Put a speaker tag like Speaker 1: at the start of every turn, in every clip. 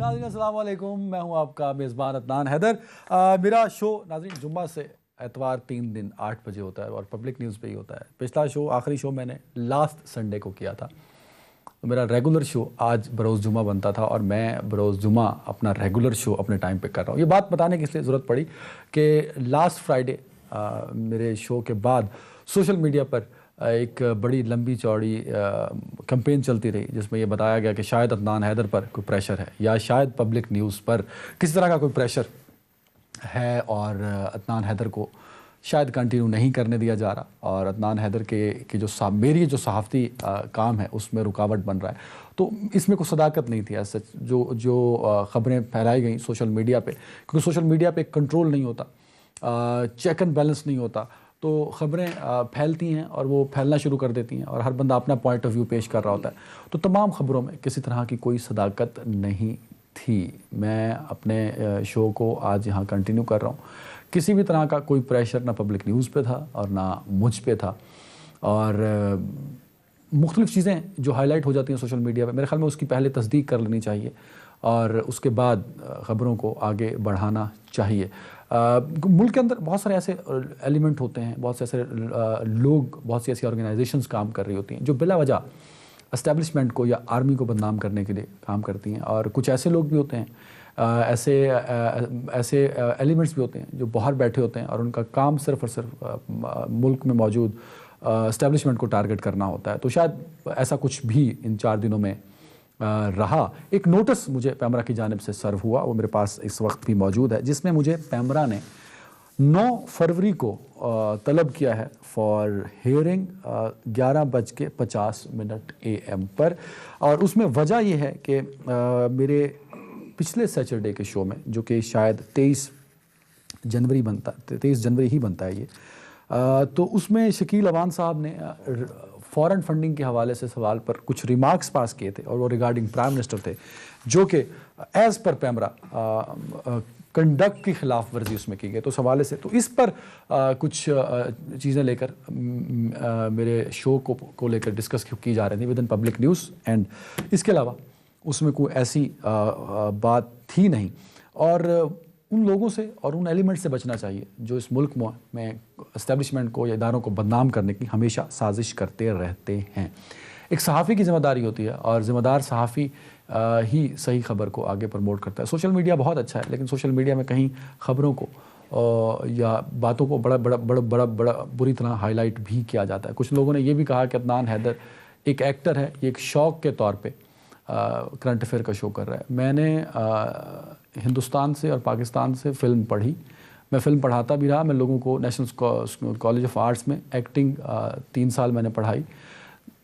Speaker 1: ناظرین السلام علیکم، میں ہوں آپ کا میزبان عدنان حیدر۔ میرا شو ناظرین جمعہ سے اتوار 3 دن 8 بجے ہوتا ہے اور پبلک نیوز پہ ہی ہوتا ہے۔ پچھلا شو آخری شو میں نے لاسٹ سنڈے کو کیا تھا، تو میرا ریگولر شو آج بروز جمعہ بنتا تھا اور میں بروز جمعہ اپنا ریگولر شو اپنے ٹائم پہ کر رہا ہوں۔ یہ بات بتانے کی اس لیے ضرورت پڑی کہ لاسٹ فرائیڈے میرے شو کے بعد سوشل میڈیا پر ایک بڑی لمبی چوڑی کمپین چلتی رہی جس میں یہ بتایا گیا کہ شاید عدنان حیدر پر کوئی پریشر ہے یا شاید پبلک نیوز پر کسی طرح کا کوئی پریشر ہے اور عدنان حیدر کو شاید کنٹینیو نہیں کرنے دیا جا رہا اور عدنان حیدر کے جو میری جو صحافتی کام ہے اس میں رکاوٹ بن رہا ہے۔ تو اس میں کوئی صداقت نہیں تھی سچ جو خبریں پھیلائی گئیں سوشل میڈیا پہ، کیونکہ سوشل میڈیا پہ کنٹرول نہیں ہوتا، چیک اینڈ بیلنس نہیں ہوتا، تو خبریں پھیلتی ہیں اور وہ پھیلنا شروع کر دیتی ہیں اور ہر بندہ اپنا پوائنٹ آف ویو پیش کر رہا ہوتا ہے۔ تو تمام خبروں میں کسی طرح کی کوئی صداقت نہیں تھی۔ میں اپنے شو کو آج یہاں کنٹینیو کر رہا ہوں، کسی بھی طرح کا کوئی پریشر نہ پبلک نیوز پہ تھا اور نہ مجھ پہ تھا، اور مختلف چیزیں جو ہائی لائٹ ہو جاتی ہیں سوشل میڈیا پہ میرے خیال میں اس کی پہلے تصدیق کر لینی چاہیے اور اس کے بعد خبروں کو آگے بڑھانا چاہیے۔ ملک کے اندر بہت سارے ایسے ایلیمنٹ ہوتے ہیں، بہت سے ایسے لوگ، بہت سی ایسی آرگنائزیشنز کام کر رہی ہوتی ہیں جو بلا وجہ اسٹیبلشمنٹ کو یا آرمی کو بدنام کرنے کے لیے کام کرتی ہیں، اور کچھ ایسے لوگ بھی ہوتے ہیں، ایسے ایلیمنٹس بھی ہوتے ہیں جو باہر بیٹھے ہوتے ہیں اور ان کا کام صرف اور صرف ملک میں موجود اسٹیبلشمنٹ کو ٹارگٹ کرنا ہوتا ہے۔ تو شاید ایسا کچھ بھی ان 4 دنوں میں رہا۔ ایک نوٹس مجھے پیمرا کی جانب سے سرو ہوا، وہ میرے پاس اس وقت بھی موجود ہے، جس میں مجھے پیمرا نے 9 فروری کو طلب کیا ہے فار ہیئرنگ 11:50 AM پر، اور اس میں وجہ یہ ہے کہ میرے پچھلے سیچرڈے کے شو میں جو کہ شاید 23 جنوری ہی بنتا ہے یہ، تو اس میں شکیل اوان صاحب نے فورن فنڈنگ کے حوالے سے سوال پر کچھ ریمارکس پاس کیے تھے اور وہ ریگارڈنگ پرائم منسٹر تھے، جو کہ ایز پر پیمرا کنڈکٹ کی خلاف ورزی اس میں کی گئی۔ تو اس حوالے سے تو اس پر کچھ چیزیں لے کر میرے شو کو لے کر ڈسکس کی جا رہی تھی within public news, and اس کے علاوہ اس میں کوئی ایسی بات تھی نہیں، اور ان لوگوں سے اور ان ایلیمنٹ سے بچنا چاہیے جو اس ملک میں اسٹیبلشمنٹ کو یا اداروں کو بدنام کرنے کی ہمیشہ سازش کرتے رہتے ہیں۔ ایک صحافی کی ذمہ داری ہوتی ہے اور ذمہ دار صحافی ہی صحیح خبر کو آگے پروموٹ کرتا ہے۔ سوشل میڈیا بہت اچھا ہے، لیکن سوشل میڈیا میں کہیں خبروں کو یا باتوں کو بڑا بری طرح ہائی لائٹ بھی کیا جاتا ہے۔ کچھ لوگوں نے یہ بھی کہا کہ عدنان حیدر ایک ایکٹر ہے، یہ ایک شوق کے طور پہ کرنٹ افیئر کا شو کر رہا ہے۔ میں نے ہندوستان سے اور پاکستان سے فلم پڑھی، میں فلم پڑھاتا بھی رہا، میں لوگوں کو نیشنل کالج آف آرٹس میں ایکٹنگ 3 سال میں نے پڑھائی،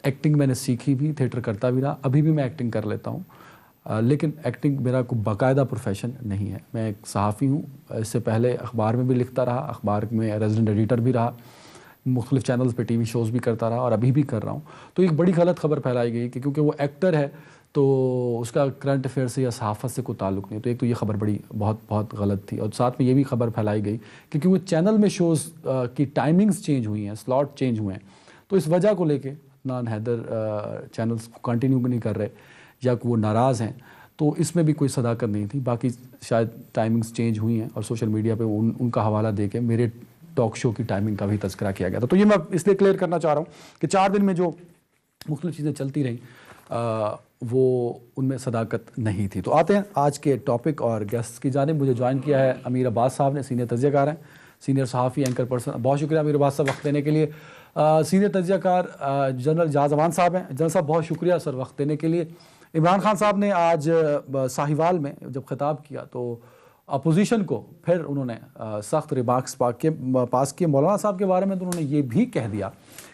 Speaker 1: ایکٹنگ میں نے سیکھی بھی، تھیٹر کرتا بھی رہا، ابھی بھی میں ایکٹنگ کر لیتا ہوں، لیکن ایکٹنگ میرا کوئی باقاعدہ پروفیشن نہیں ہے۔ میں ایک صحافی ہوں، اس سے پہلے اخبار میں بھی لکھتا رہا، اخبار میں ریزیڈنٹ ایڈیٹر بھی رہا، مختلف چینلز پہ ٹی وی شوز بھی کرتا رہا اور ابھی بھی کر رہا ہوں۔ تو ایک بڑی غلط خبر پھیلائی گئی کہ کیونکہ وہ ایکٹر ہے تو اس کا کرنٹ افیئر سے یا صحافت سے کوئی تعلق نہیں۔ تو ایک تو یہ خبر بہت غلط تھی، اور ساتھ میں یہ بھی خبر پھیلائی گئی کہ کیونکہ چینل میں شوز کی ٹائمنگز چینج ہوئی ہیں، سلاٹ چینج ہوئے ہیں، تو اس وجہ کو لے کے عدنان حیدر چینلز کو کنٹینیو نہیں کر رہے یا وہ ناراض ہیں، تو اس میں بھی کوئی صداقت نہیں تھی۔ باقی شاید ٹائمنگز چینج ہوئی ہیں اور سوشل میڈیا پہ ان کا حوالہ دے کے میرے ٹاک شو کی ٹائمنگ کا بھی تذکرہ کیا گیا تھا۔ تو یہ میں اس لیے کلیئر کرنا چاہ رہا ہوں کہ 4 دن میں جو مختلف چیزیں چلتی رہیں وہ ان میں صداقت نہیں تھی۔ تو آتے ہیں آج کے ٹاپک اور گیسٹ کی جانب۔ مجھے جوائن کیا ہے امیر عباس صاحب نے، سینئر تجزیہ کار ہیں، سینئر صحافی، اینکر پرسن۔ بہت شکریہ امیر عباس صاحب وقت دینے کے لیے۔ سینئر تجزیہ کار جنرل جاز اوان صاحب ہیں۔ جنرل صاحب بہت شکریہ سر وقت دینے کے لیے۔ عمران خان صاحب نے آج ساہیوال میں جب خطاب کیا تو اپوزیشن کو پھر انہوں نے سخت ریمارکس پاس کیے مولانا صاحب کے بارے میں، تو انہوں نے یہ بھی کہہ دیا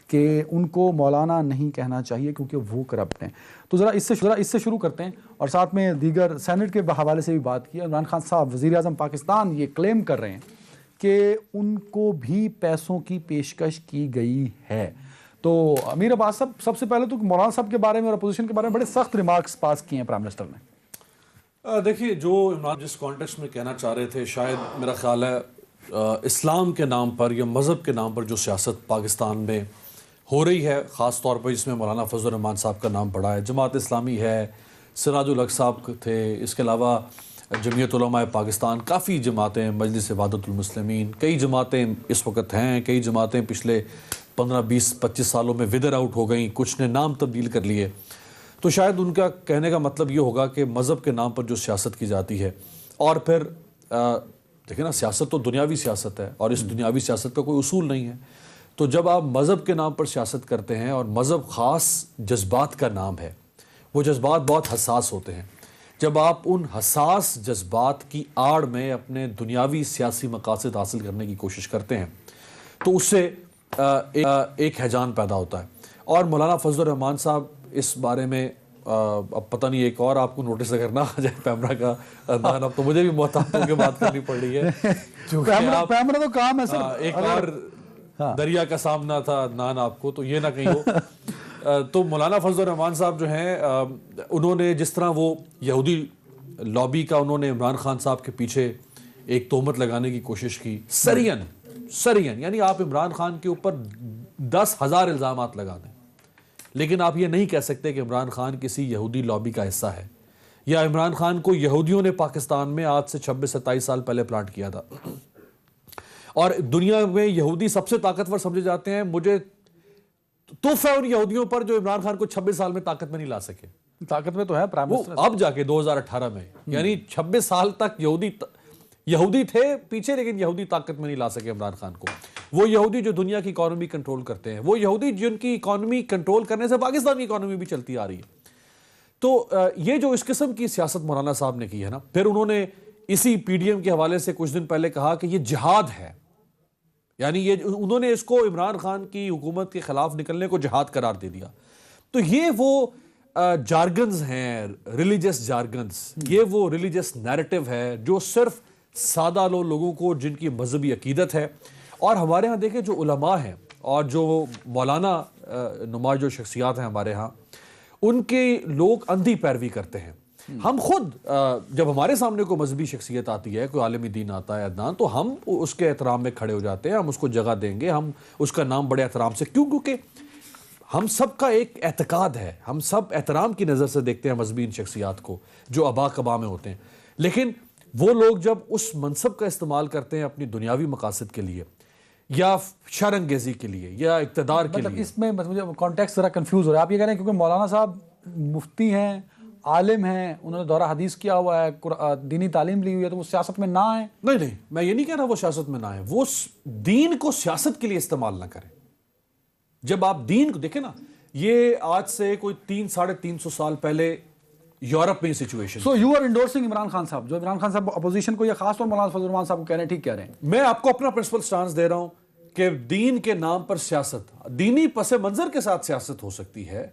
Speaker 1: کہ ان کو مولانا نہیں کہنا چاہیے کیونکہ وہ کرپٹ ہیں۔ تو ذرا اس سے شروع کرتے ہیں، اور ساتھ میں دیگر سینٹ کے حوالے سے بھی بات کی۔ عمران خان صاحب وزیر اعظم پاکستان یہ کلیم کر رہے ہیں کہ ان کو بھی پیسوں کی پیشکش کی گئی ہے۔ تو امیر عباس صاحب، سب سے پہلے تو مولانا صاحب کے بارے میں اور اپوزیشن کے بارے میں بڑے سخت ریمارکس پاس کیے ہیں پرائم منسٹر نے۔
Speaker 2: دیکھیے، جو عمران جس کانٹیکسٹ میں کہنا چاہ رہے تھے، شاید میرا خیال ہے اسلام کے نام پر یا مذہب کے نام پر جو سیاست پاکستان میں ہو رہی ہے، خاص طور پر جس میں مولانا فضل الرحمان صاحب کا نام پڑا ہے، جماعت اسلامی ہے، سراج الحق صاحب تھے، اس کے علاوہ جمعیت علماء پاکستان، کافی جماعتیں، مجلس وحدت المسلمین، کئی جماعتیں اس وقت ہیں، کئی جماعتیں پچھلے 15 20 25 سالوں میں ودر آؤٹ ہو گئیں، کچھ نے نام تبدیل کر لیے. تو شاید ان کا کہنے کا مطلب یہ ہوگا کہ مذہب کے نام پر جو سیاست کی جاتی ہے، اور پھر دیکھیں نا، سیاست تو دنیاوی سیاست ہے اور اس دنیاوی سیاست کا کوئی اصول نہیں ہے. تو جب آپ مذہب کے نام پر سیاست کرتے ہیں، اور مذہب خاص جذبات کا نام ہے، وہ جذبات بہت حساس ہوتے ہیں، جب آپ ان حساس جذبات کی آڑ میں اپنے دنیاوی سیاسی مقاصد حاصل کرنے کی کوشش کرتے ہیں، تو اس سے ایک ہیجان پیدا ہوتا ہے. اور مولانا فضل الرحمان صاحب اس بارے میں اب پتہ نہیں، ایک اور آپ کو نوٹس اگر نہ آ جائے پیمرا کا انداز، اب تو مجھے بھی محتاط ہو کے بات کرنی پڑ رہی ہے،
Speaker 1: پیمرا تو کام ہے سر.
Speaker 2: ایک اور دریا کا سامنا تھا نان آپ کو، تو یہ نہ کہیں ہو. تو مولانا فضل الرحمان صاحب جو ہیں، انہوں نے جس طرح وہ یہودی لابی کا انہوں نے عمران خان صاحب کے پیچھے ایک تہمت لگانے کی کوشش کی، سرین، یعنی آپ عمران خان کے اوپر 10,000 الزامات لگا دیں، لیکن آپ یہ نہیں کہہ سکتے کہ عمران خان کسی یہودی لابی کا حصہ ہے، یا عمران خان کو یہودیوں نے پاکستان میں آج سے 26-27 سال پہلے پلانٹ کیا تھا، اور دنیا میں یہودی سب سے طاقتور سمجھے جاتے ہیں. مجھے توف ہے ان یہودیوں پر جو عمران خان کو 26 سال میں طاقت میں نہیں لا سکے.
Speaker 1: طاقت میں تو ہے پرائم
Speaker 2: وہ
Speaker 1: منسٹر،
Speaker 2: اب جا کے 2018 میں، یعنی 26 سال تک یہودی تھے پیچھے، لیکن یہودی طاقت میں نہیں لا سکے عمران خان کو. وہ یہودی جو دنیا کی اکانومی کنٹرول کرتے ہیں، وہ یہودی جن کی اکانومی کنٹرول کرنے سے پاکستان کی اکانومی بھی چلتی آ رہی ہے. تو یہ جو اس قسم کی سیاست مولانا صاحب نے کی ہے نا، پھر انہوں نے اسی پی ڈی ایم کے حوالے سے کچھ دن پہلے کہا کہ یہ جہاد ہے، یعنی یہ انہوں نے اس کو عمران خان کی حکومت کے خلاف نکلنے کو جہاد قرار دے دیا. تو یہ وہ جارگنز ہیں، ریلیجس جارگنز، یہ وہ ریلیجس نیریٹو ہے جو صرف سادہ لوگوں کو، جن کی مذہبی عقیدت ہے. اور ہمارے ہاں دیکھیں جو علماء ہیں اور جو مولانا نما جو شخصیات ہیں ہمارے ہاں، ان کے لوگ اندھی پیروی کرتے ہیں. ہم خود جب ہمارے سامنے کوئی مذہبی شخصیت آتی ہے، کوئی عالم دین آتا ہے عدنان، تو ہم اس کے احترام میں کھڑے ہو جاتے ہیں، ہم اس کو جگہ دیں گے، ہم اس کا نام بڑے احترام سے، کیونکہ ہم سب کا ایک اعتقاد ہے، ہم سب احترام کی نظر سے دیکھتے ہیں مذہبی ان شخصیات کو جو آبا قبا میں ہوتے ہیں. لیکن وہ لوگ جب اس منصب کا استعمال کرتے ہیں اپنی دنیاوی مقاصد کے لیے، یا شر انگیزی کے لیے، یا اقتدار کے لیے،
Speaker 1: اس میں مجھے کانٹیکسٹ ذرا کنفیوز ہو رہا ہے. آپ یہ کہہ رہے ہیں کیونکہ مولانا صاحب مفتی ہیں، عالم ہیں، انہوں نے دورہ حدیث کیا ہوا ہے، دینی تعلیم لی ہوئی ہے، تو وہ سیاست میں نہ آئیں؟
Speaker 2: نہیں، میں یہ نہیں کہہ رہا وہ سیاست میں نہ آئیں، وہ دین کو سیاست کے لیے استعمال نہ کریں. جب آپ دین کو دیکھیں نا، یہ آج سے کوئی 300-350 سال پہلے یورپ میں situation.
Speaker 1: So you are endorsing Imran Khan sahib, جو عمران خان صاحب اپوزیشن کو، یا خاص طور مولانا فضل الرحمان صاحب کو کہہ رہے ہیں، ٹھیک کہہ رہے ہیں.
Speaker 2: میں آپ کو اپنا پرنسپل سٹانس دے رہا ہوں کہ دین کے نام پر سیاست، دینی پس منظر کے ساتھ سیاست ہو سکتی ہے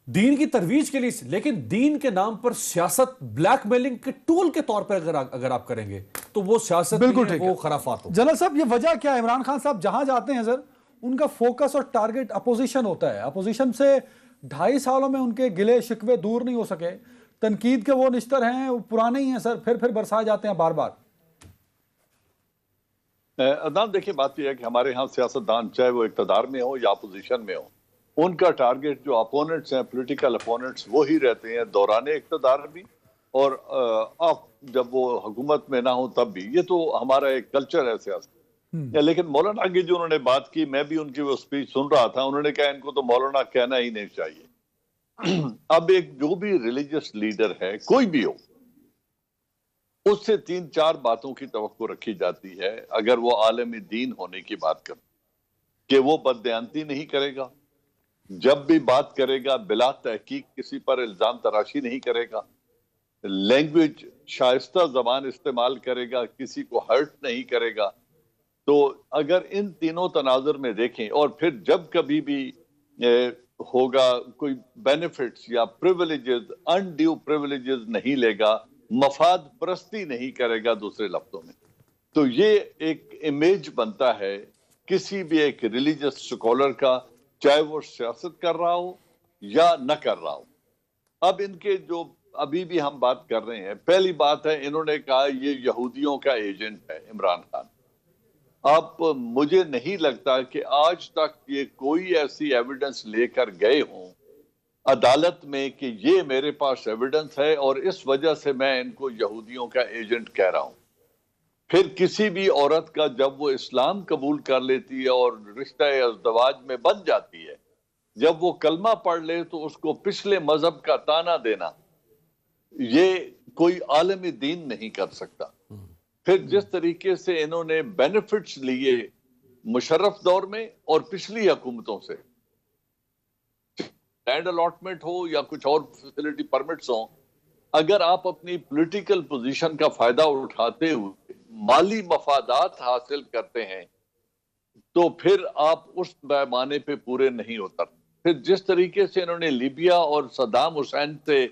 Speaker 2: دین کی ترویج کے لیے، لیکن دین کے نام پر سیاست بلیک میلنگ کے ٹول کے طور پر اگر آپ کریں گے تو وہ سیاست
Speaker 1: بالکل
Speaker 2: نہیں ہے، وہ خرافات ہو.
Speaker 1: جنرل صاحب، یہ وجہ کیا ہے؟ عمران خان صاحب جہاں جاتے ہیں سر، ان کا فوکس اور ٹارگٹ اپوزیشن ہوتا ہے. اپوزیشن سے 2.5 سالوں میں ان کے گلے شکوے دور نہیں ہو سکے، تنقید کے وہ نشتر ہیں، وہ پرانے ہی ہیں سر، پھر برسائے جاتے ہیں بار بار.
Speaker 3: عدنان دیکھیں، بات یہ ہے کہ ہمارے ہاں سیاستدان چاہے وہ اقتدار میں ہو یا اپوزیشن میں ہو، ان کا ٹارگٹ جو اپوننٹس ہیں، پولیٹیکل اپوننٹس، وہی رہتے ہیں دوران اقتدار بھی، اور جب وہ حکومت میں نہ ہوں تب بھی. یہ تو ہمارا ایک کلچر ہے سیاست. لیکن مولانا کی جو انہوں نے بات کی، میں بھی ان کی وہ سپیچ سن رہا تھا، انہوں نے کہا ان کو تو مولانا کہنا ہی نہیں چاہیے. اب ایک جو بھی ریلیجس لیڈر ہے، کوئی بھی ہو، اس سے 3-4 باتوں کی توقع رکھی جاتی ہے اگر وہ عالم دین ہونے کی بات کرے، کہ وہ بددیانتی نہیں کرے گا، جب بھی بات کرے گا بلا تحقیق کسی پر الزام تراشی نہیں کرے گا، لینگویج شائستہ زبان استعمال کرے گا، کسی کو ہرٹ نہیں کرے گا. تو اگر ان تینوں تناظر میں دیکھیں، اور پھر جب کبھی بھی ہوگا کوئی بینیفٹس یا پریویلیجز، انڈیو پریویلیجز نہیں لے گا، مفاد پرستی نہیں کرے گا دوسرے لفظوں میں، تو یہ ایک امیج بنتا ہے کسی بھی ایک ریلیجس سکولر کا، چاہے وہ سیاست کر رہا ہو یا نہ کر رہا ہو. اب ان کے جو ابھی بھی ہم بات کر رہے ہیں، پہلی بات ہے انہوں نے کہا یہ یہودیوں کا ایجنٹ ہے عمران خان. اب مجھے نہیں لگتا کہ آج تک یہ کوئی ایسی ایویڈنس لے کر گئے ہوں عدالت میں کہ یہ میرے پاس ایویڈنس ہے اور اس وجہ سے میں ان کو یہودیوں کا ایجنٹ کہہ رہا ہوں. پھر کسی بھی عورت کا جب وہ اسلام قبول کر لیتی ہے اور رشتہ ازدواج میں بن جاتی ہے، جب وہ کلمہ پڑھ لے تو اس کو پچھلے مذہب کا تانا دینا یہ کوئی عالم دین نہیں کر سکتا. پھر جس طریقے سے انہوں نے بینیفٹس لیے مشرف دور میں اور پچھلی حکومتوں سے، لینڈ الاٹمنٹ ہو یا کچھ اور فیسلٹی پرمٹس ہوں، اگر آپ اپنی پولیٹیکل پوزیشن کا فائدہ اٹھاتے ہوئے مالی مفادات حاصل کرتے ہیں تو پھر آپ اس پیمانے پہ پورے نہیں اترتے. پھر جس طریقے سے انہوں نے لیبیا اور صدام حسین سے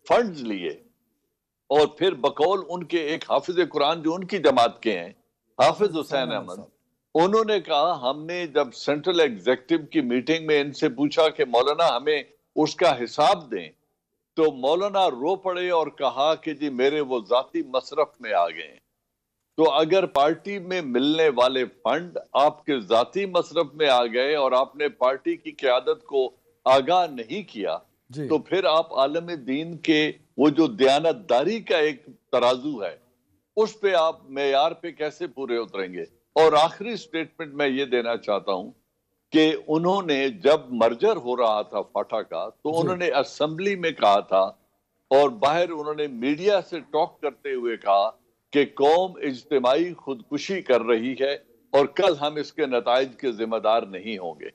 Speaker 3: فنڈز لیے اور پھر بقول ان کے ایک حافظ قرآن جو ان کی جماعت کے ہیں، حافظ حسین احمد، انہوں نے کہا ہم نے جب سینٹرل ایگزیکٹو کی میٹنگ میں ان سے پوچھا کہ مولانا ہمیں اس کا حساب دیں، تو مولانا رو پڑے اور کہا کہ جی میرے وہ ذاتی مصرف میں آ گئے ہیں. تو اگر پارٹی میں ملنے والے فنڈ آپ کے ذاتی مصرف میں آ گئے اور آپ نے پارٹی کی قیادت کو آگاہ نہیں کیا تو پھر آپ عالم دین کے وہ جو دیانتداری کا ایک ترازو ہے اس پہ آپ معیار پہ کیسے پورے اتریں گے. اور آخری سٹیٹمنٹ میں یہ دینا چاہتا ہوں کہ انہوں نے جب مرجر ہو رہا تھا فاٹا کا تو انہوں نے اسمبلی میں کہا تھا اور باہر انہوں نے میڈیا سے ٹاک کرتے ہوئے کہا کہ قوم اجتماعی خودکشی کر رہی ہے اور کل ہم اس کے نتائج کے ذمہ دار نہیں ہوں گے.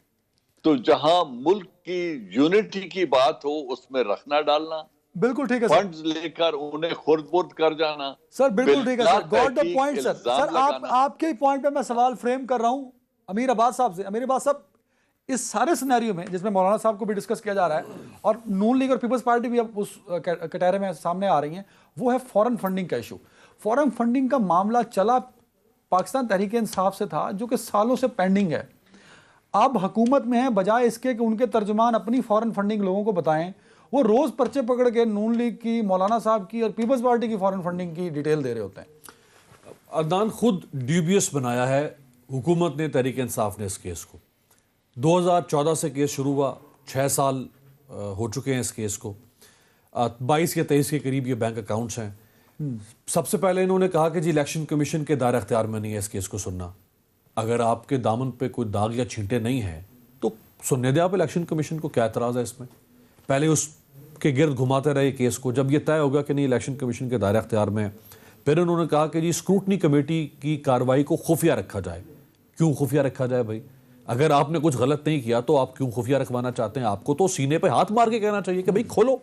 Speaker 3: تو جہاں ملک کی یونٹی کی بات ہو اس میں رکھنا ڈالنا،
Speaker 1: بالکل ٹھیک ہے
Speaker 3: فنڈز لے کر انہیں خرد برد کر جانا.
Speaker 1: سر بالکل ٹھیک ہے سر، گاٹ دا پوائنٹ سر. سر آپ کے پوائنٹ پہ میں سوال فریم کر رہا ہوں امیر عباس صاحب سے. امیر عباس صاحب، اس سارے سینیریو میں جس میں مولانا صاحب کو بھی ڈسکس کیا جا رہا ہے اور نون لیگ اور پیپلز پارٹی بھی اب اس کٹہرے میں سامنے آ رہی ہیں، وہ ہے فورن فنڈنگ کا ایشو. فورن فنڈنگ کا معاملہ چلا پاکستان تحریک انصاف سے تھا جو کہ سالوں سے پینڈنگ ہے. اب حکومت میں ہیں، بجائے اس کے کہ ان کے ترجمان اپنی فورن فنڈنگ لوگوں کو بتائیں، وہ روز پرچے پکڑ کے نون لیگ کی، مولانا صاحب کی اور پیپلز پارٹی کی فورن فنڈنگ کی ڈیٹیل دے رہے ہوتے ہیں.
Speaker 2: عدنان، خود ڈیوبیس بنایا ہے حکومت نے، تحریک انصاف نے اس کیس کو. 2014 سے کیس شروع ہوا، 6 سال ہو چکے ہیں اس کیس کو. 22 یا 23 کے قریب یہ بینک اکاؤنٹس ہیں. سب سے پہلے انہوں نے کہا کہ جی الیکشن کمیشن کے دائرہ اختیار میں نہیں ہے اس کیس کو سننا. اگر آپ کے دامن پہ کوئی داغ یا چھینٹے نہیں ہیں تو سننے دیں آپ الیکشن کمیشن کو، کیا اعتراض ہے اس میں؟ پہلے اس کے گرد گھماتے رہے کیس کو. جب یہ طے ہوگا کہ نہیں الیکشن کمیشن کے دائرہ اختیار میں ہے، پھر انہوں نے کہا کہ جی اسکروٹنی کمیٹی کی کارروائی کو خفیہ رکھا جائے. کیوں خفیہ رکھا جائے بھائی؟ اگر آپ نے کچھ غلط نہیں کیا تو آپ کیوں خفیہ رکھوانا چاہتے ہیں؟ آپ کو تو سینے پہ ہاتھ مار کے کہنا چاہیے کہ بھائی کھولو.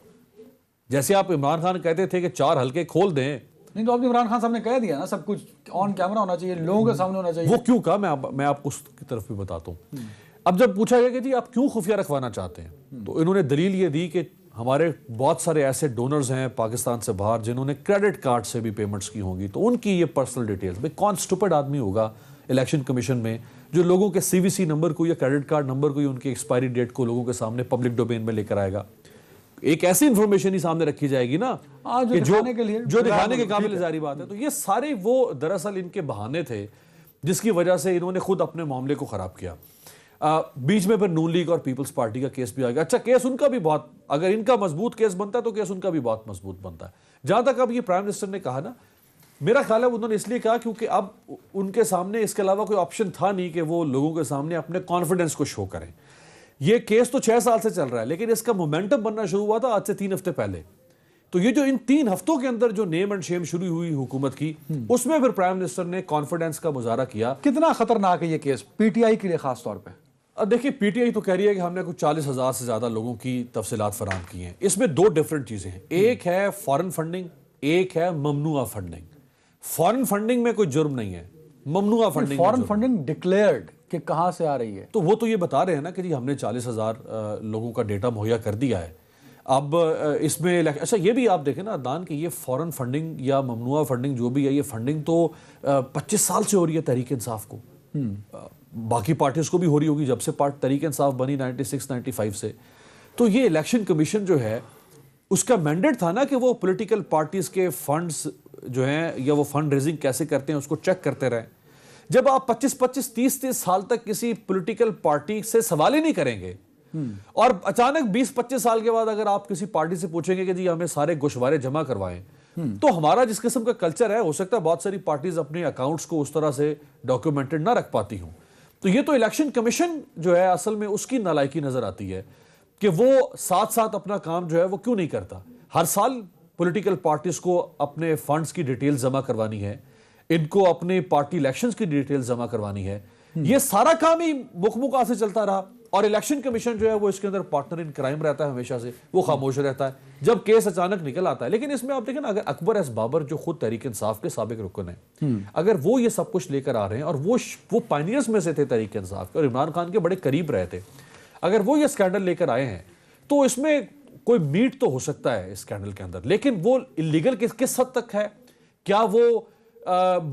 Speaker 2: جیسے آپ عمران خان کہتے تھے کہ 4 حلقے کھول دیں.
Speaker 1: نہیں تو آپ نے عمران خان صاحب نے کہہ دیا نا، سب کچھ آن کیمرہ ہونا چاہیے، لوگوں کے سامنے ہونا چاہیے.
Speaker 2: وہ کیوں کہا میں آپ کو اس کی طرف بھی بتاتا ہوں. اب جب پوچھا گیا کہ جی آپ کیوں خفیہ رکھوانا چاہتے ہیں تو انہوں نے دلیل یہ دی کہ ہمارے بہت سارے ایسے ڈونرز ہیں پاکستان سے باہر جنہوں نے کریڈٹ کارڈ سے بھی پیمنٹس کی ہوں گی، تو ان کی یہ پرسنل ڈیٹیلز. بھائی کون سٹوپڈ آدمی ہوگا الیکشن کمیشن میں جو لوگوں کے سی وی سی نمبر کو یا کریڈٹ کارڈ نمبر کو یا ان کی ایکسپائری ڈیٹ کو لوگوں کے سامنے پبلک ڈومین میں لے کر آئے گا؟ ایک ایسی انفارمیشن ہی سامنے رکھی جائے گی نا جو دکھانے کے قابل ظاہری بات ہے. تو یہ سارے وہ دراصل ان کے بہانے تھے جس کی وجہ سے انہوں نے خود اپنے معاملے کو خراب کیا. بیچ میں پھر نون لیگ اور پیپلز پارٹی کا کیس بھی آ گیا. اچھا کیس ان کا بھی بہت، اگر ان کا مضبوط کیس بنتا ہے تو کیس ان کا بھی بہت مضبوط بنتا ہے. جہاں تک اب یہ پرائم منسٹر نے کہا نا، میرا خیال ہے انہوں نے اس لیے کہا کیونکہ اب ان کے سامنے اس کے علاوہ کوئی آپشن تھا نہیں کہ وہ لوگوں کے سامنے اپنے کانفیڈنس کو شو کریں. یہ کیس تو 6 سال سے چل رہا ہے لیکن اس کا مومنٹم بننا شروع ہوا تھا آج سے 3 ہفتے پہلے. تو یہ جو ان 3 ہفتوں کے اندر جو نیم اینڈ شیم شروع ہوئی حکومت کی، اس میں پھر پرائم منسٹر نے کانفیڈنس کا مظاہرہ کیا.
Speaker 1: کتنا خطرناک ہے یہ کیس پی ٹی آئی کے لیے خاص طور پہ؟
Speaker 2: دیکھیے پی ٹی آئی تو کہہ رہی ہے کہ ہم نے کچھ 40,000 سے زیادہ لوگوں کی تفصیلات فراہم کی ہیں. اس میں 2 ڈیفرنٹ چیزیں ہیں. ایک ہے فارن فنڈنگ، ایک ہے ممنوعہ فنڈنگ. فارن فنڈنگ میں کوئی جرم نہیں ہے، ممنوعہ فنڈنگ
Speaker 1: فارن فنڈنگ ڈکلیئرڈ کہ کہاں سے آ رہی ہے.
Speaker 2: تو وہ تو یہ بتا رہے ہیں نا کہ جی ہم نے 40,000 لوگوں کا ڈیٹا مہیا کر دیا ہے. اب اس میں اچھا یہ بھی آپ دیکھیں نا عدنان کہ یہ فارن فنڈنگ یا ممنوعہ فنڈنگ جو بھی ہے، یہ فنڈنگ تو 25 سال سے ہو رہی ہے تحریک انصاف کو. باقی پارٹیز کو بھی ہو رہی ہوگی جب سے تحریک انصاف بنی 96-95 سے. تو یہ الیکشن کمیشن جو ہے اس کا مینڈیٹ تھا نا کہ وہ پولیٹیکل پارٹیز کے فنڈز جو ہیں یا وہ فنڈ ریزنگ کیسے کرتے ہیں اس کو چیک کرتے رہیں. جب آپ 25-30 سال تک کسی پولیٹیکل پارٹی سے سوال ہی نہیں کریں گے اور اچانک 20-25 سال کے بعد اگر آپ کسی پارٹی سے پوچھیں گے کہ جی ہمیں سارے گوشوارے جمع کروائیں، تو ہمارا جس قسم کا کلچر ہے، ہو سکتا ہے بہت ساری پارٹیز اپنے اکاؤنٹس کو اس طرح سے ڈاکیومنٹڈ نہ رکھ پاتی ہوں. تو یہ تو الیکشن کمیشن جو ہے اصل میں اس کی نالائکی نظر آتی ہے کہ وہ ساتھ ساتھ اپنا کام جو ہے وہ کیوں نہیں کرتا. ہر سال پولیٹیکل پارٹیز کو اپنے فنڈز کی ڈیٹیل جمع کروانی ہے، ان کو اپنے پارٹی الیکشنز کی ڈیٹیل جمع کروانی ہے. یہ سارا کام ہی مکمکا سے چلتا رہا، اور الیکشن کمیشن جو ہے وہ اس کے اندر پارٹنر ان کرائم رہتا ہے، ہمیشہ سے وہ خاموش رہتا ہے جب کیس اچانک نکل آتا ہے. لیکن اس میں آپ دیکھیں نا، اگر اکبر ایس بابر جو خود تحریک انصاف کے سابق رکن ہیں، اگر وہ یہ سب کچھ لے کر آ رہے ہیں، اور وہ پائنیئرز میں سے تھے تحریک انصاف کے اور عمران خان کے بڑے قریب رہے تھے، اگر وہ یہ سکینڈل لے کر آئے ہیں تو اس میں کوئی میٹ تو ہو سکتا ہے اس سکینڈل کے اندر. لیکن وہ اللیگل کس حد تک ہے؟ کیا وہ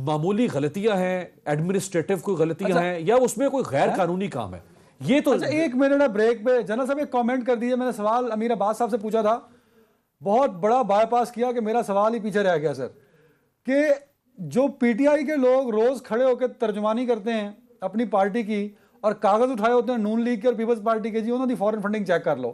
Speaker 2: معمولی غلطیاں ہیں، ایڈمنسٹریٹو کوئی غلطیاں ہیں، یا اس میں کوئی غیر قانونی کام ہے؟ یہ تو
Speaker 1: ایک منٹ بریک پہ جنرل صاحب ایک کامنٹ کر دیجئے. میں نے سوال امیر عباس صاحب سے پوچھا تھا، بہت بڑا بائی پاس کیا کہ میرا سوال ہی پیچھے رہ گیا سر، کہ جو پی ٹی آئی کے لوگ روز کھڑے ہو کے ترجمانی کرتے ہیں اپنی پارٹی کی اور کاغذ اٹھائے ہوتے ہیں نون لیگ کے اور پیپلز پارٹی کے، جی انہوں نے فورن فنڈنگ چیک کر لو،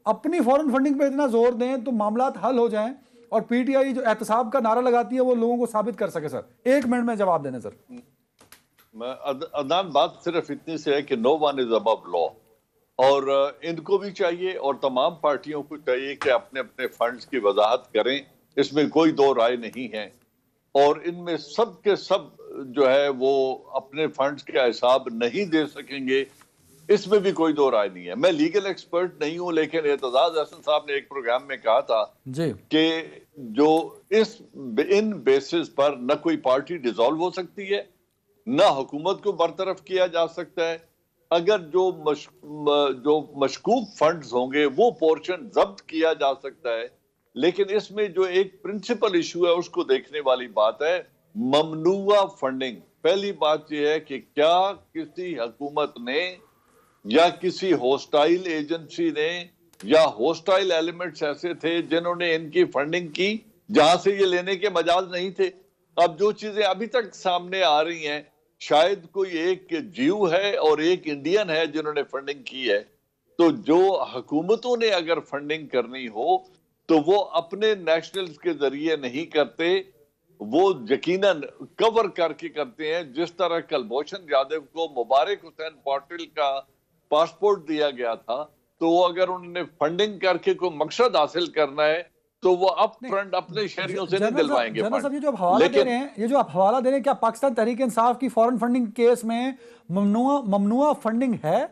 Speaker 1: اپنی فورن فنڈنگ پہ اتنا زور دیں تو معاملات حل ہو جائیں اور پی ٹی آئی جو احتساب کا نعرہ لگاتی ہے وہ لوگوں کو ثابت کر سکے. سر ایک منٹ میں جواب دینا سر.
Speaker 3: عدنان، بات صرف اتنی سے ہے کہ نو ون از ابو لا، اور ان کو بھی چاہیے اور تمام پارٹیوں کو چاہیے کہ اپنے اپنے فنڈز کی وضاحت کریں، اس میں کوئی دو رائے نہیں ہے. اور ان میں سب کے سب جو ہے وہ اپنے فنڈز کا حساب نہیں دے سکیں گے، اس میں بھی کوئی دو رائے نہیں ہے. میں لیگل ایکسپرٹ نہیں ہوں، لیکن اعتزاز احسن صاحب نے ایک پروگرام میں کہا تھا کہ جو ان بیسز پر نہ کوئی پارٹی ڈیزالو ہو سکتی ہے، نہ حکومت کو برطرف کیا جا سکتا ہے. اگر جو مشکوک فنڈز ہوں گے وہ پورشن ضبط کیا جا سکتا ہے. لیکن اس میں جو ایک پرنسپل ایشو ہے اس کو دیکھنے والی بات ہے ممنوعہ فنڈنگ. پہلی بات یہ ہے کہ کیا کسی حکومت نے یا کسی ہوسٹائل ایجنسی نے یا ہوسٹائل ایلیمنٹس ایسے تھے جنہوں نے ان کی فنڈنگ کی جہاں سے یہ لینے کے مجاز نہیں تھے. اب جو چیزیں ابھی تک سامنے آ رہی ہیں، شاید کوئی ایک جیو ہے اور ایک انڈین ہے جنہوں نے فنڈنگ کی ہے. تو جو حکومتوں نے اگر فنڈنگ کرنی ہو تو وہ اپنے نیشنلز کے ذریعے نہیں کرتے، وہ یقیناً کور کر کے کرتے ہیں. جس طرح کلبھوشن یادو کو مبارک حسین پاٹل کا پاسپورٹ دیا گیا تھا، تو وہ اگر انہوں نے فنڈنگ کر کے کوئی مقصد حاصل کرنا ہے تو وہ اپ فرنٹ اپنے شہریوں سے نہیں دلوائیں گے.
Speaker 1: جنرل صاحب یہ جو آپ حوالہ دے رہے ہیں، یہ جو آپ حوالہ دے رہے ہیں، کیا پاکستان تحریک انصاف کی فورن فنڈنگ کیس میں ممنوعہ فنڈنگ ہے؟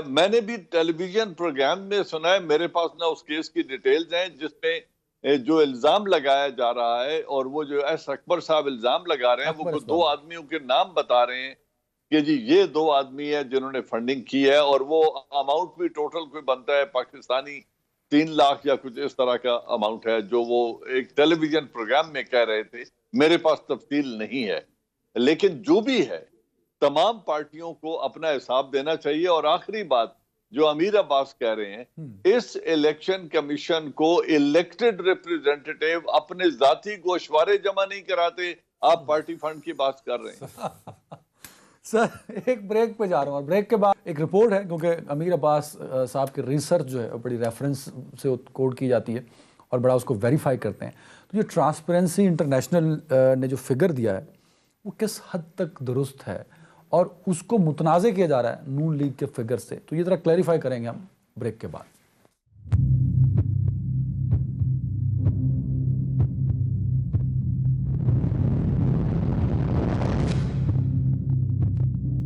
Speaker 3: میں نے بھی ٹیلی ویژن پروگرام میں سنا ہے، میرے پاس نہ اس کیس کی ڈیٹیلز ہیں جس میں جو الزام لگایا جا رہا ہے، اور وہ جو ایس اکبر صاحب الزام لگا رہے ہیں وہ دو آدمیوں کے نام بتا رہے ہیں کہ جی یہ دو آدمی ہیں جنہوں نے فنڈنگ کی ہے، اور وہ اماؤنٹ بھی ٹوٹل کوئی بنتا ہے پاکستانی 3 لاکھ یا کچھ اس طرح کا اماؤنٹ ہے جو وہ ایک ٹیلی ویژن پروگرام میں کہہ رہے تھے. میرے پاس تفصیل نہیں ہے، لیکن جو بھی ہے تمام پارٹیوں کو اپنا حساب دینا چاہیے. اور آخری بات جو امیر عباس کہہ رہے ہیں، اس الیکشن کمیشن کو الیکٹڈ ریپریزنٹیٹیو اپنے ذاتی گوشوارے جمع نہیں کراتے، آپ پارٹی فنڈ کی بات کر رہے ہیں.
Speaker 1: سر ایک بریک پہ جا رہا ہوں، اور بریک کے بعد ایک رپورٹ ہے، کیونکہ امیر عباس صاحب کی ریسرچ جو ہے بڑی ریفرنس سے کوٹ کی جاتی ہے اور بڑا اس کو ویریفائی کرتے ہیں. تو یہ ٹرانسپیرنسی انٹرنیشنل نے جو فگر دیا ہے وہ کس حد تک درست ہے، اور اس کو متنازع کیا جا رہا ہے نون لیگ کے فگر سے، تو یہ ذرا کلیریفائی کریں گے ہم بریک کے بعد.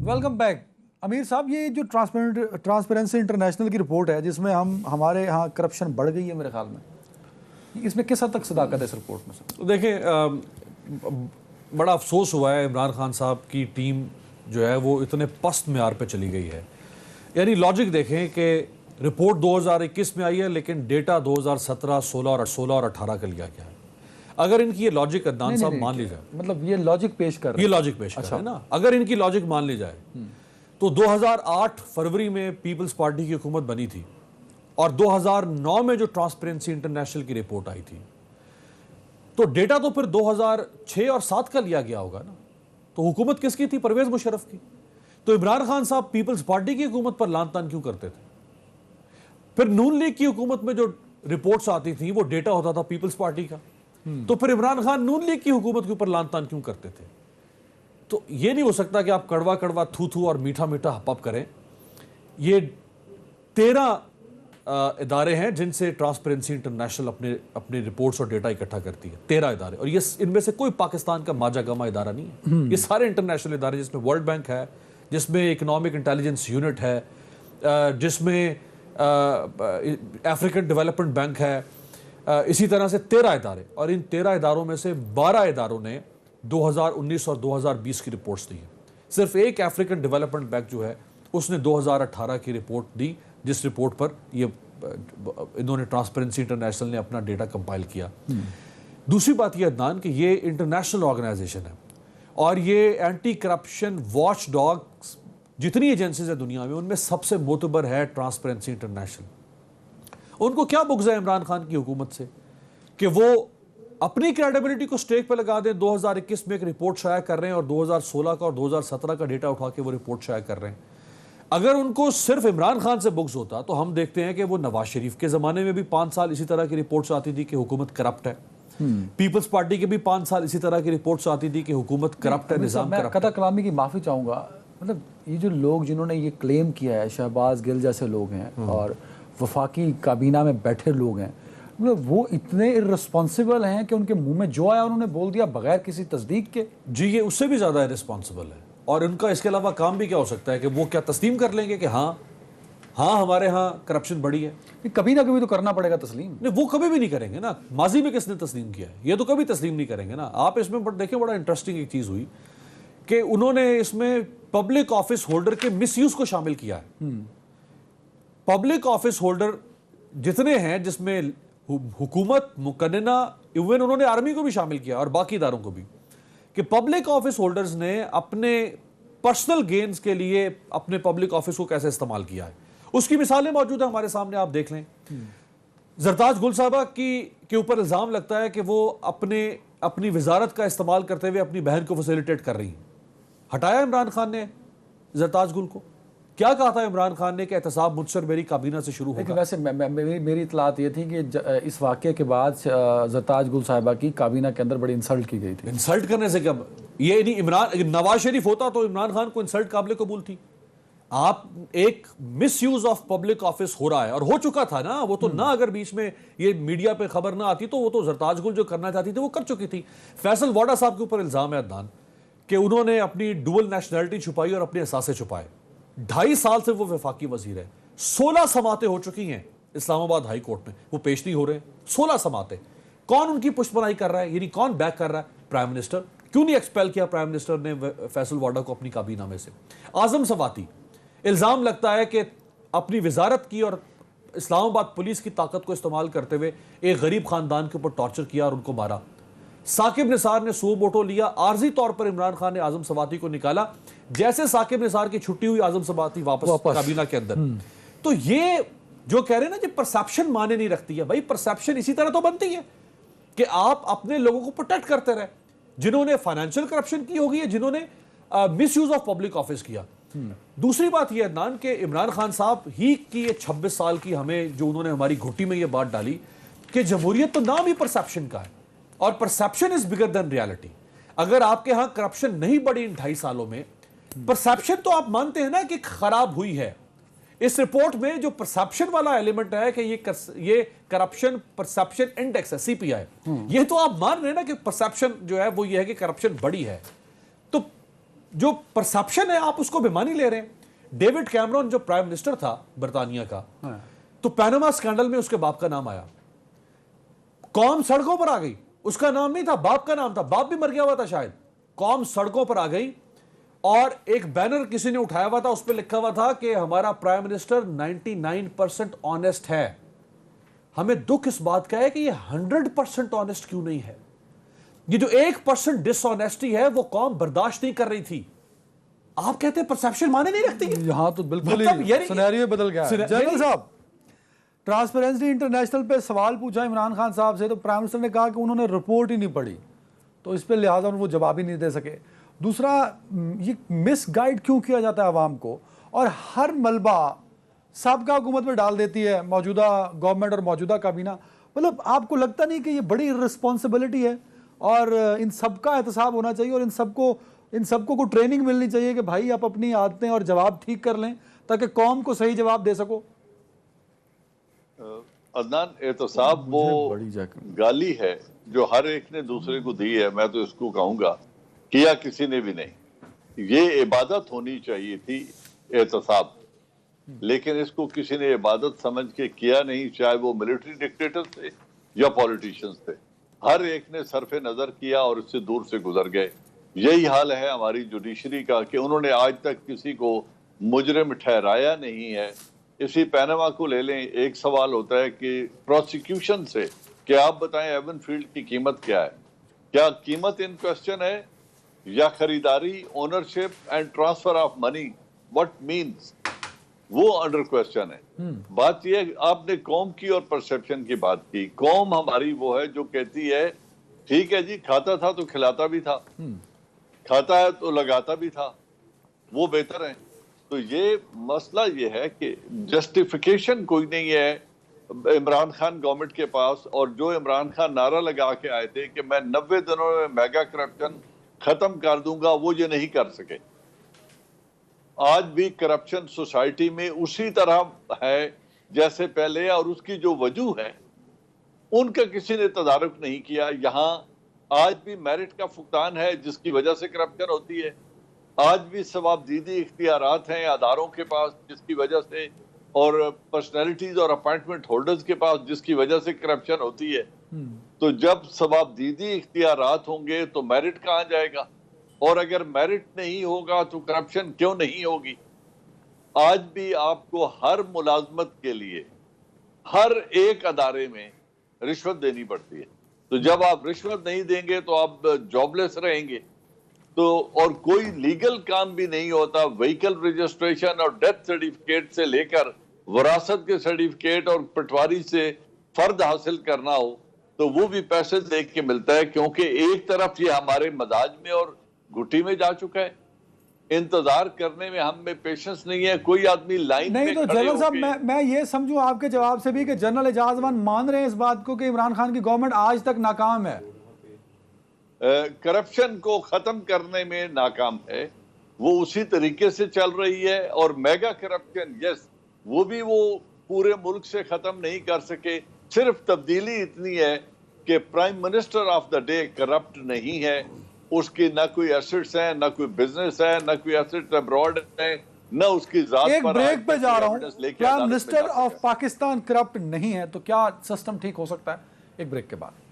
Speaker 1: Welcome back. امیر صاحب، یہ جو ٹرانسپیرنسی انٹرنیشنل کی رپورٹ ہے جس میں ہمارے ہاں کرپشن بڑھ گئی ہے میرے خیال میں، اس میں کس حد تک صداقت ہے اس رپورٹ میں؟ سر
Speaker 2: دیکھیں، بڑا افسوس ہوا ہے عمران خان صاحب کی ٹیم جو ہے وہ اتنے پست معیار پہ چلی گئی ہے. یعنی لاجک دیکھیں کہ رپورٹ 2021 میں آئی ہے لیکن ڈیٹا 2017، 16 اور 18 کا لیا گیا ہے. اگر ان کی یہ لاجک عدنان صاحب مان لی جائے،
Speaker 1: مطلب یہ لاجک پیش کر رہے ہیں،
Speaker 2: یہ لاجک پیش کر رہے ہیں نا، اگر ان کی لاجک مان لی جائے تو 2008 فروری میں پیپلز پارٹی کی حکومت بنی تھی، اور 2009 میں جو ٹرانسپیرنسی انٹرنیشنل کی رپورٹ آئی تھی، تو ڈیٹا تو پھر 2006 اور 7 کا لیا گیا ہوگا نا. تو حکومت کس کی تھی؟ پرویز مشرف کی. تو عمران خان صاحب پیپلز پارٹی کی حکومت پر لان تان کیوں کرتے تھے؟ پھر نون لیگ کی حکومت میں جو رپورٹس آتی تھیں وہ ڈیٹا ہوتا تھا پیپلز پارٹی کا، تو پھر عمران خان نون لیگ کی حکومت کے اوپر لان تان کیوں کرتے تھے؟ تو یہ نہیں ہو سکتا کہ آپ کڑوا کڑوا تھو تھو اور میٹھا میٹھا ہپ کریں. یہ 13 ادارے ہیں جن سے ٹرانسپیرنسی انٹرنیشنل اپنے رپورٹس اور ڈیٹا اکٹھا کرتی ہے. 13 ادارے، اور یہ ان میں سے کوئی پاکستان کا ماجا گما ادارہ نہیں ہے. یہ سارے انٹرنیشنل ادارے، جس میں ورلڈ بینک ہے، جس میں اکنامک انٹیلیجنس یونٹ ہے، جس میں افریقن ڈیولپمنٹ بینک ہے، اسی طرح سے 13 ادارے. اور ان 13 اداروں میں سے 12 اداروں نے 2019 اور 2020 کی رپورٹس دی ہیں. صرف ایک افریقن ڈیولپمنٹ بینک جو ہے اس نے 2018 کی رپورٹ دی، جس رپورٹ پر یہ انہوں نے ٹرانسپیرنسی انٹرنیشنل نے اپنا ڈیٹا کمپائل کیا. دوسری بات یہ عدنان کہ یہ انٹرنیشنل آرگنائزیشن ہے اور یہ اینٹی کرپشن واچ ڈاگز جتنی ایجنسیز ہیں دنیا میں ان میں سب سے معتبر ہے ٹرانسپیرنسی انٹرنیشنل. ان کو کیا بغض ہے عمران خان کی حکومت سے کہ وہ اپنی کریڈیبلٹی کو سٹیک پہ لگا دیں. 2021 میں ایک رپورٹ شائع کر رہے ہیں اور 2016 کا اور 2017 کا ڈیٹا اٹھا کے وہ رپورٹ شائع کر رہے ہیں. اگر ان کو صرف عمران خان سے بغض ہوتا تو ہم دیکھتے ہیں کہ وہ نواز شریف کے زمانے میں بھی 5 سال اسی طرح کی رپورٹس آتی تھی کہ حکومت کرپٹ ہے. پیپلز پارٹی کے بھی 5 سال اسی طرح کی رپورٹس آتی تھی کہ حکومت کرپٹ ہے، نظام کرپٹ ہے.
Speaker 1: میں قطع کلامی کی معافی چاہوں گا. مطلب یہ جو لوگ جنہوں نے یہ کلیم کیا ہے، شہباز گل جیسے لوگ ہیں اور وفاقی کابینہ میں بیٹھے لوگ ہیں، مطلب وہ اتنے ارسپانسیبل ہیں کہ ان کے منہ میں جو آیا انہوں نے بول دیا بغیر کسی تصدیق کے.
Speaker 2: جی یہ اس سے بھی زیادہ ارسپانسیبل ہے. اور ان کا اس کے علاوہ کام بھی کیا ہو سکتا ہے کہ وہ کیا تسلیم کر لیں گے کہ ہاں ہمارے ہاں کرپشن بڑی ہے.
Speaker 1: کبھی نہ کبھی تو کرنا پڑے گا تسلیم.
Speaker 2: نہیں وہ کبھی بھی نہیں کریں گے نا. ماضی میں کس نے تسلیم کیا ہے؟ یہ تو کبھی تسلیم نہیں کریں گے نا. آپ اس میں دیکھیں بڑا انٹرسٹنگ ایک چیز ہوئی کہ انہوں نے اس میں پبلک آفس ہولڈر کے مس یوز کو شامل کیا ہے. پبلک آفس ہولڈر جتنے ہیں جس میں حکومت مقننہ، ایون انہوں نے آرمی کو بھی شامل کیا اور باقی اداروں کو بھی، کہ پبلک آفس ہولڈرز نے اپنے پرسنل گینز کے لیے اپنے پبلک آفس کو کیسے استعمال کیا ہے. اس کی مثالیں موجود ہیں ہمارے سامنے، آپ دیکھ لیں. زرتاج گل صاحبہ کے اوپر الزام لگتا ہے کہ وہ اپنی وزارت کا استعمال کرتے ہوئے اپنی بہن کو فیسیلیٹیٹ کر رہی ہیں. ہٹایا عمران خان نے زرتاج گل کو. کیا کہا تھا عمران خان نے کہ احتساب مجھ سے اور میری کابینہ سے شروع ہوگا.
Speaker 1: ویسے میری اطلاعات یہ تھی کہ اس واقعے کے بعد زرتاج گل صاحبہ کی کابینہ کے اندر بڑی انسلٹ کی گئی تھی. انسلٹ
Speaker 2: کرنے سے کیا یہ نہیں، نواز شریف ہوتا تو عمران خان کو انسلٹ قابل قبول تھی. آپ ایک مس یوز آف پبلک آفس ہو رہا ہے اور ہو چکا تھا نا. وہ تو نہ اگر بیچ میں یہ میڈیا پہ خبر نہ آتی تو وہ تو زرتاج گل جو کرنا چاہتی تھی وہ کر چکی تھی. فیصل واڈا صاحب کے اوپر الزام ہے عدنان کہ انہوں نے اپنی ڈوئل نیشنلٹی چھپائی اور اپنے اثاثے چھپائے. 2.5 سال سے وہ وفاقی وزیر ہے. 16 سماعتیں ہو چکی ہیں اسلام آباد ہائی کورٹ میں، وہ پیش نہیں ہو رہے. 16 سماعتیں. کون ان کی پشت پناہی کر رہا ہے؟ یعنی کون بیک کر رہا ہے؟ Prime minister. کیوں نہیں ایکسپیل کیا پرائم منسٹر نے فیصل واڈا کو اپنی کابینہ میں سے؟ اعظم سواتی الزام لگتا ہے کہ اپنی وزارت کی اور اسلام آباد پولیس کی طاقت کو استعمال کرتے ہوئے ایک غریب خاندان کے اوپر ٹارچر کیا اور ان کو مارا. ثاقب نثار نے سو بوٹو لیا. عارضی طور پر عمران خان نے اعظم سواتی کو نکالا. جیسے ثاقب نثار کی چھٹی ہوئی اعظم سواتی واپس کابینہ کے اندر. تو یہ جو کہہ رہے ہیں نا کہ پرسیپشن مانے نہیں رکھتی ہے. بھائی پرسیپشن اسی طرح تو بنتی ہے کہ آپ اپنے لوگوں کو پروٹیکٹ کرتے رہے. جنہوں نے فائنینشیل کرپشن کی ہوگی ہے، جنہوں نے مس یوز آف پبلک آفس کیا. دوسری بات یہ عدنان کہ عمران خان صاحب ہی کی یہ 26 سال کی ہمیں جو انہوں نے ہماری گھٹی میں یہ بات ڈالی کہ جمہوریت تو نام ہی پرسیپشن کا ہے اور پرسیپشن از بگر دین ریالٹی. اگر آپ کے ہاں کرپشن نہیں بڑھی ان 2.5 سالوں میں، پرسیپشن تو آپ مانتے ہیں نا کہ خراب ہوئی ہے. اس رپورٹ میں جو پرسیپشن والا ایلیمنٹ ہے کہ یہ کرپشن پرسیپشن انڈیکس ہے CPI، یہ تو آپ مان رہے ہیں نا کہ پرسیپشن جو ہے وہ یہ ہے کہ کرپشن بڑی ہے. تو جو پرسیپشن ہے آپ اس کو بےمانی لے رہے ہیں. ڈیوڈ کیمرون جو پرائم منسٹر تھا برطانیہ کا، تو پیناما اسکینڈل میں اس کے باپ کا نام آیا. قوم سڑکوں پر آ گئی. اس کا نام نہیں تھا، باپ کا نام تھا. باپ بھی مر گیا ہوا تھا شاید. قوم سڑکوں پر آ گئی اور ایک بینر کسی نے اٹھایا ہوا تھا، اس پہ لکھا ہوا تھا کہ ہمارا پرائم منسٹر 99% آنیسٹ ہے. ہمیں دکھ اس بات کا ہے کہ یہ 100% آنیسٹ کیوں نہیں ہے. یہ جو 1% ڈس آنیسٹی ہے وہ قوم برداشت نہیں کر رہی تھی. آپ کہتے ہیں پرسیپشن مانے نہیں رکھتی.
Speaker 1: یہاں تو بالکل سینیریو بدل گیا. جنرل صاحب، ٹرانسپیرنسی انٹرنیشنل پہ سوال پوچھا عمران خان صاحب سے تو پرائم منسٹر نے کہا کہ انہوں نے رپورٹ ہی نہیں پڑھی، تو اس پہ لہٰذا وہ جواب ہی نہیں دے سکے. دوسرا یہ مس گائیڈ کیوں کیا جاتا ہے عوام کو اور ہر ملبہ سابقہ حکومت میں ڈال دیتی ہے موجودہ گورنمنٹ اور موجودہ کابینہ؟ مطلب آپ کو لگتا نہیں کہ یہ بڑی رسپانسبلٹی ہے اور ان سب کا احتساب ہونا چاہیے اور ان سب کو ٹریننگ ملنی چاہیے کہ بھائی آپ اپنی عادتیں اور جواب ٹھیک کر لیں تاکہ قوم کو صحیح جواب دے سکو؟
Speaker 3: عدنان، احتساب وہ گالی ہے جو ہر ایک نے دوسرے کو دی ہے، میں تو اس کو کہوں گا کیا کسی نے بھی نہیں۔ یہ عبادت ہونی چاہیے تھی احتساب، لیکن اس کو کسی نے عبادت سمجھ کے کیا نہیں، چاہے وہ ملٹری ڈکٹیٹر تھے یا پولیٹیشنز تھے، ہر ایک نے صرف نظر کیا اور اس سے دور سے گزر گئے۔ یہی حال ہے ہماری جوڈیشری کا کہ انہوں نے آج تک کسی کو مجرم ٹھہرایا نہیں ہے۔ اسی پینما کو لے لیں، ایک سوال ہوتا ہے کہ پروسیکیوشن سے کہ آپ بتائیں ایون فیلڈ کی قیمت کیا ہے؟ کیا قیمت ان کوسچن ہے یا خریداری، ownership and transfer of money? What means, وہ انڈر کوسچن ہے۔ بات یہ ہے آپ نے قوم کی اور پرسپشن کی بات کی۔ قوم ہماری وہ ہے جو کہتی ہے ٹھیک ہے جی، کھاتا تھا تو کھلاتا بھی تھا، کھاتا ہے تو لگاتا بھی تھا، وہ بہتر ہے۔ تو یہ مسئلہ یہ ہے کہ جسٹیفیکیشن کوئی نہیں ہے عمران خان گورنمنٹ کے پاس، اور جو عمران خان نعرہ لگا کے آئے تھے کہ میں 90 دنوں میں میگا کرپشن ختم کر دوں گا، وہ یہ نہیں کر سکے۔ آج بھی کرپشن سوسائٹی میں اسی طرح ہے جیسے پہلے، اور اس کی جو وجوہ ہے ان کا کسی نے تدارک نہیں کیا۔ یہاں آج بھی میرٹ کا فقدان ہے جس کی وجہ سے کرپشن ہوتی ہے، آج بھی ثوابدیدی اختیارات ہیں اداروں کے پاس جس کی وجہ سے، اور پرسنالٹیز اور اپائنٹمنٹ ہولڈرز کے پاس جس کی وجہ سے کرپشن ہوتی ہے۔ تو جب ثوابدیدی اختیارات ہوں گے تو میرٹ کہاں جائے گا، اور اگر میرٹ نہیں ہوگا تو کرپشن کیوں نہیں ہوگی؟ آج بھی آپ کو ہر ملازمت کے لیے ہر ایک ادارے میں رشوت دینی پڑتی ہے، تو جب آپ رشوت نہیں دیں گے تو آپ جاب لیس رہیں گے۔ تو اور کوئی لیگل کام بھی نہیں ہوتا، وہیکل رجسٹریشن اور ڈیتھ سرٹیفکیٹ سے لے کر وراثت کے سرٹیفکیٹ اور پٹواری سے فرد حاصل کرنا ہو تو وہ بھی پیسے دے کے ملتا ہے، کیونکہ ایک طرف یہ ہمارے مزاج میں اور گھٹی میں جا چکا ہے۔ انتظار کرنے میں ہم میں پیشنس نہیں ہے، کوئی آدمی لائن میں
Speaker 1: نہیں تو جنرل صاحب میں یہ سمجھوں آپ کے جواب سے بھی کہ جنرل اعجاز امان مان رہے ہیں اس بات کو کہ عمران خان کی گورنمنٹ آج تک ناکام ہے،
Speaker 3: کرپشن کو ختم کرنے میں ناکام ہے، وہ اسی طریقے سے چل رہی ہے۔ اور میگا کرپشن یس، وہ بھی وہ پورے ملک سے ختم نہیں کر سکے، صرف تبدیلی اتنی ہے کہ prime minister of the day corrupt نہیں ہے، اس کی نہ کوئی ایسٹس ہیں، نہ کوئی بزنس ہے، نہ کوئی ایسٹ ابراڈ ہے، نہ اس کی ذات پر۔
Speaker 1: ایک بریک پہ جا رہا ہوں، prime minister of Pakistan corrupt نہیں ہے تو کیا سسٹم ٹھیک ہو سکتا ہے؟ ایک بریک کے بعد۔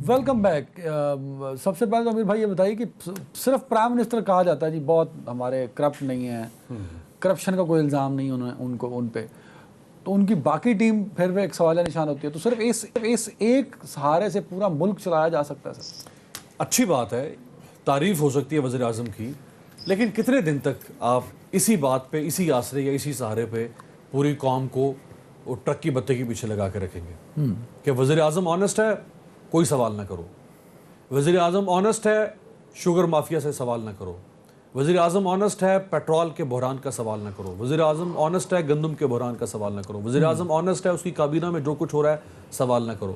Speaker 1: Welcome back. سب سے پہلے تو امیر بھائی یہ بتائیے کہ صرف پرائم منسٹر کہا جاتا ہے جی بہت ہمارے کرپٹ نہیں ہیں، کرپشن کا کوئی الزام نہیں ان پہ، تو ان کی باقی ٹیم پھر بھی ایک سوالیہ نشان ہوتی ہے، تو صرف اس ایک سہارے سے پورا ملک چلایا جا سکتا ہے؟ سر
Speaker 2: اچھی بات ہے، تعریف ہو سکتی ہے وزیر اعظم کی، لیکن کتنے دن تک آپ اسی بات پہ، اسی آسرے یا اسی سہارے پہ پوری قوم کو ٹرک کی بتے کے پیچھے لگا کے رکھیں گے کہ وزیر اعظم آنسٹ ہے کوئی سوال نہ کرو، وزیر اعظم آنسٹ ہے شوگر مافیا سے سوال نہ کرو، وزیر اعظم آنسٹ ہے پیٹرول کے بحران کا سوال نہ کرو، وزیر اعظم آنسٹ ہے گندم کے بحران کا سوال نہ کرو، وزیر اعظم آنسٹ ہے اس کی کابینہ میں جو کچھ ہو رہا ہے سوال نہ کرو۔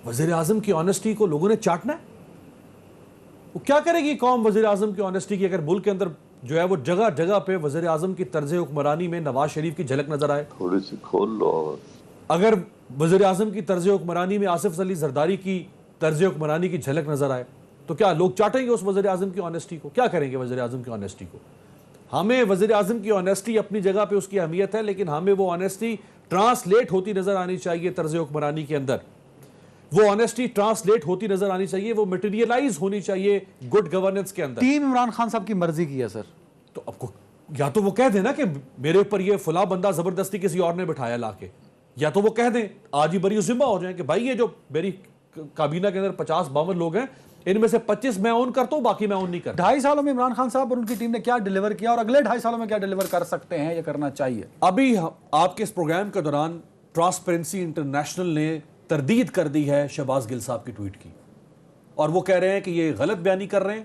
Speaker 2: وزیر اعظم کی آنسٹی کو لوگوں نے چاٹنا ہے؟ وہ کیا کرے گی قوم وزیر اعظم کی آنسٹی کی اگر ملک کے اندر جو ہے وہ جگہ جگہ پہ وزیر اعظم کی طرز حکمرانی میں نواز شریف کی جھلک نظر آئے؟
Speaker 3: تھوڑی سی کھول لو۔
Speaker 2: اگر وزیر اعظم کی طرز حکمرانی میں آصف علی زرداری کی طرز حکمرانی کی جھلک نظر آئے تو کیا لوگ چاٹیں گے اس وزیر اعظم کی آنسٹی کو؟ کیا کریں گے وزیر اعظم کی آنسٹی کو؟ ہمیں وزیر اعظم کی آنسٹی اپنی جگہ پہ اس کی اہمیت ہے، لیکن ہمیں وہ آنسٹی ٹرانسلیٹ ہوتی نظر آنی چاہیے طرز حکمرانی کے اندر، وہ آنسٹی ٹرانسلیٹ ہوتی نظر آنی چاہیے، وہ میٹیریلائز ہونی چاہیے گڈ گورننس کے اندر۔
Speaker 1: ٹیم عمران خان صاحب کی مرضی کی ہے سر،
Speaker 2: تو اب کو یا تو وہ کہہ دیں نا کہ میرے اوپر یہ فلاں بندہ زبردستی کسی اور نے بٹھایا لا کے، یا تو وہ کہہ دیں آج ہی بری ذمہ ہو جائیں کہ بھائی یہ جو میری کابینہ کے اندر 50-52 لوگ ہیں ان میں سے 25 میں اون کرتا ہوں, باقی میں اون نہیں کرتا.
Speaker 1: 2.5 سالوں میں عمران خان صاحب اور ان کی ٹیم نے کیا ڈیلیور کیا اور اگلے 2.5 سالوں میں کیا ڈیلیور کر سکتے ہیں یا کرنا چاہیے؟
Speaker 2: ابھی آپ کے اس پروگرام کے دوران ٹرانسپیرنسی انٹرنیشنل نے تردید کر دی ہے شہباز گل صاحب کی ٹویٹ کی, اور وہ کہہ رہے ہیں کہ یہ غلط بیانی کر رہے ہیں.